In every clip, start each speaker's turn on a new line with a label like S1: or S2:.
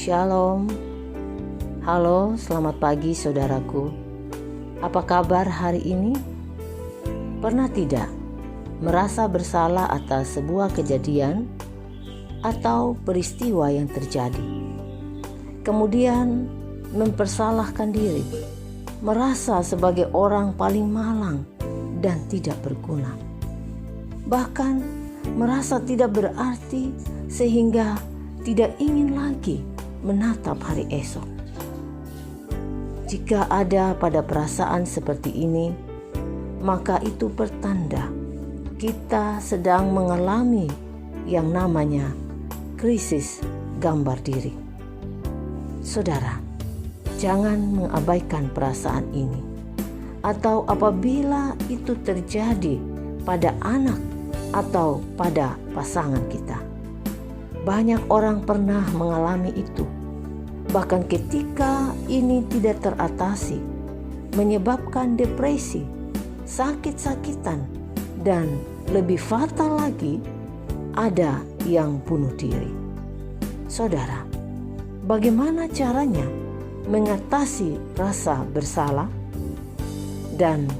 S1: Shalom. Halo, selamat pagi saudaraku. Apa kabar hari ini? Pernah tidak merasa bersalah atas sebuah kejadian atau peristiwa yang terjadi? Kemudian mempersalahkan diri, merasa sebagai orang paling malang dan tidak berguna. Bahkan merasa tidak berarti sehingga tidak ingin lagi menatap hari esok. Jika ada pada perasaan seperti ini, maka itu pertanda kita sedang mengalami yang namanya krisis gambar diri. Saudara, jangan mengabaikan perasaan ini. Atau apabila itu terjadi pada anak atau pada pasangan kita. Banyak orang pernah mengalami itu. Bahkan ketika ini tidak teratasi, menyebabkan depresi, sakit-sakitan, dan lebih fatal lagi, ada yang bunuh diri. Saudara, bagaimana caranya mengatasi rasa bersalah dan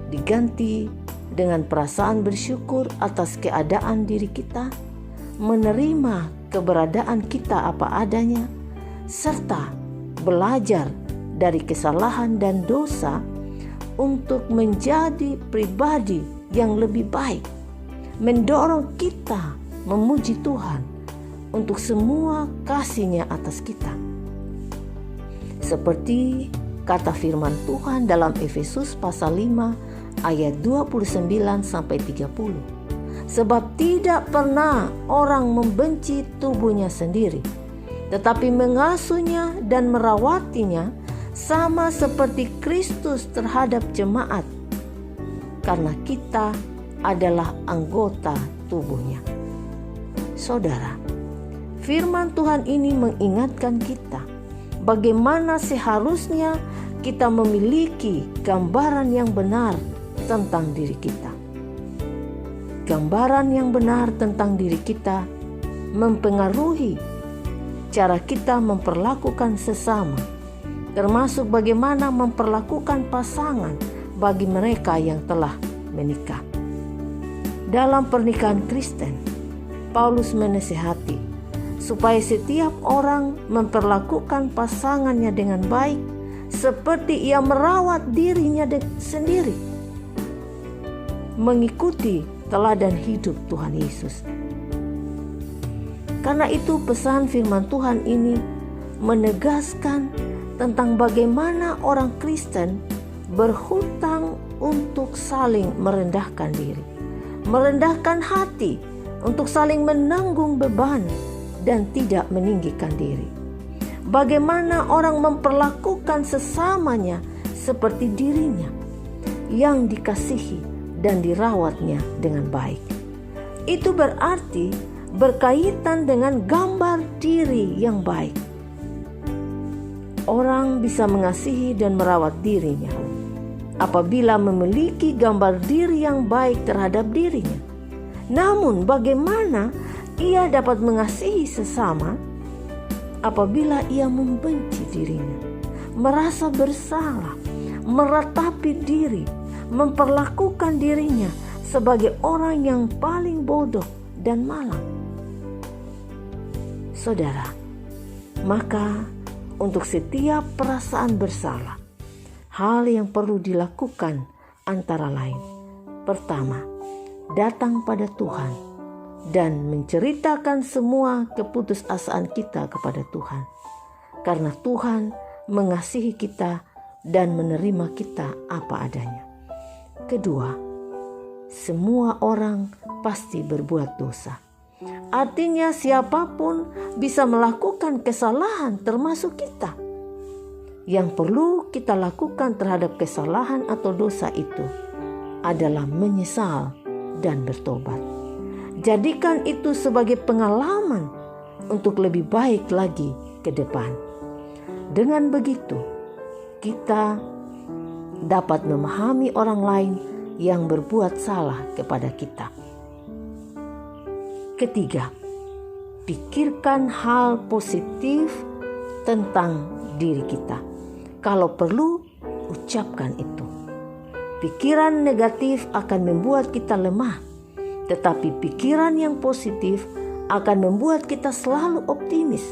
S1: diganti dengan perasaan bersyukur atas keadaan diri kita, menerima keberadaan kita apa adanya, serta belajar dari kesalahan dan dosa untuk menjadi pribadi yang lebih baik, mendorong kita memuji Tuhan untuk semua kasih-Nya atas kita. Seperti kata firman Tuhan dalam Efesus pasal 5 ayat 29-30. Sebab tidak pernah orang membenci tubuhnya sendiri, tetapi mengasuhnya dan merawatinya sama seperti Kristus terhadap jemaat, karena kita adalah anggota tubuhnya. Saudara, firman Tuhan ini mengingatkan kita bagaimana seharusnya kita memiliki gambaran yang benar tentang diri kita. Gambaran yang benar tentang diri kita mempengaruhi cara kita memperlakukan sesama, termasuk bagaimana memperlakukan pasangan bagi mereka yang telah menikah. Dalam pernikahan Kristen, Paulus menasihati supaya setiap orang memperlakukan pasangannya dengan baik seperti ia merawat dirinya sendiri, mengikuti teladan hidup Tuhan Yesus. Karena itu pesan firman Tuhan ini menegaskan tentang bagaimana orang Kristen berhutang untuk saling merendahkan diri, merendahkan hati untuk saling menanggung beban dan tidak meninggikan diri. Bagaimana orang memperlakukan sesamanya seperti dirinya yang dikasihi dan dirawatnya dengan baik. Itu berarti berkaitan dengan gambar diri yang baik. Orang bisa mengasihi dan merawat dirinya apabila memiliki gambar diri yang baik terhadap dirinya. Namun bagaimana ia dapat mengasihi sesama apabila ia membenci dirinya, merasa bersalah, meratapi diri, memperlakukan dirinya sebagai orang yang paling bodoh dan malang? Saudara, maka untuk setiap perasaan bersalah, hal yang perlu dilakukan antara lain: pertama, datang pada Tuhan dan menceritakan semua keputusasaan kita kepada Tuhan, karena Tuhan mengasihi kita dan menerima kita apa adanya. Kedua, semua orang pasti berbuat dosa. Artinya siapapun bisa melakukan kesalahan termasuk kita. Yang perlu kita lakukan terhadap kesalahan atau dosa itu adalah menyesal dan bertobat. Jadikan itu sebagai pengalaman untuk lebih baik lagi ke depan. Dengan begitu, kita dapat memahami orang lain yang berbuat salah kepada kita. Ketiga, pikirkan hal positif tentang diri kita. Kalau perlu, ucapkan itu. Pikiran negatif akan membuat kita lemah, tetapi pikiran yang positif akan membuat kita selalu optimis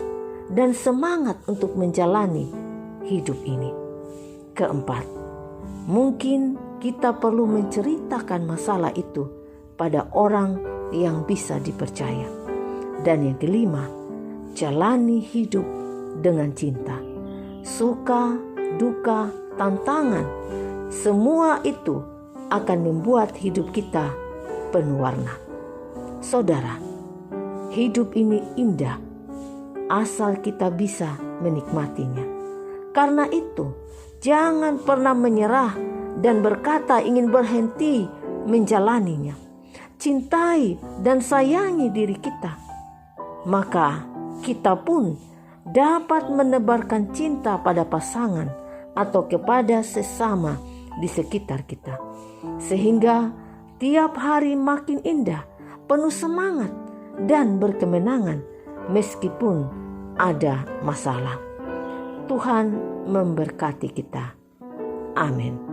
S1: dan semangat untuk menjalani hidup ini. Keempat, mungkin kita perlu menceritakan masalah itu pada orang yang bisa dipercaya. Dan yang kelima, jalani hidup dengan cinta. Suka, duka, tantangan, semua itu akan membuat hidup kita penuh warna. Saudara, hidup ini indah asal kita bisa menikmatinya. Karena itu, jangan pernah menyerah dan berkata ingin berhenti menjalaninya. Cintai dan sayangi diri kita, maka kita pun dapat menebarkan cinta pada pasangan atau kepada sesama di sekitar kita, sehingga tiap hari makin indah, penuh semangat dan berkemenangan meskipun ada masalah. Tuhan memberkati kita. Amin.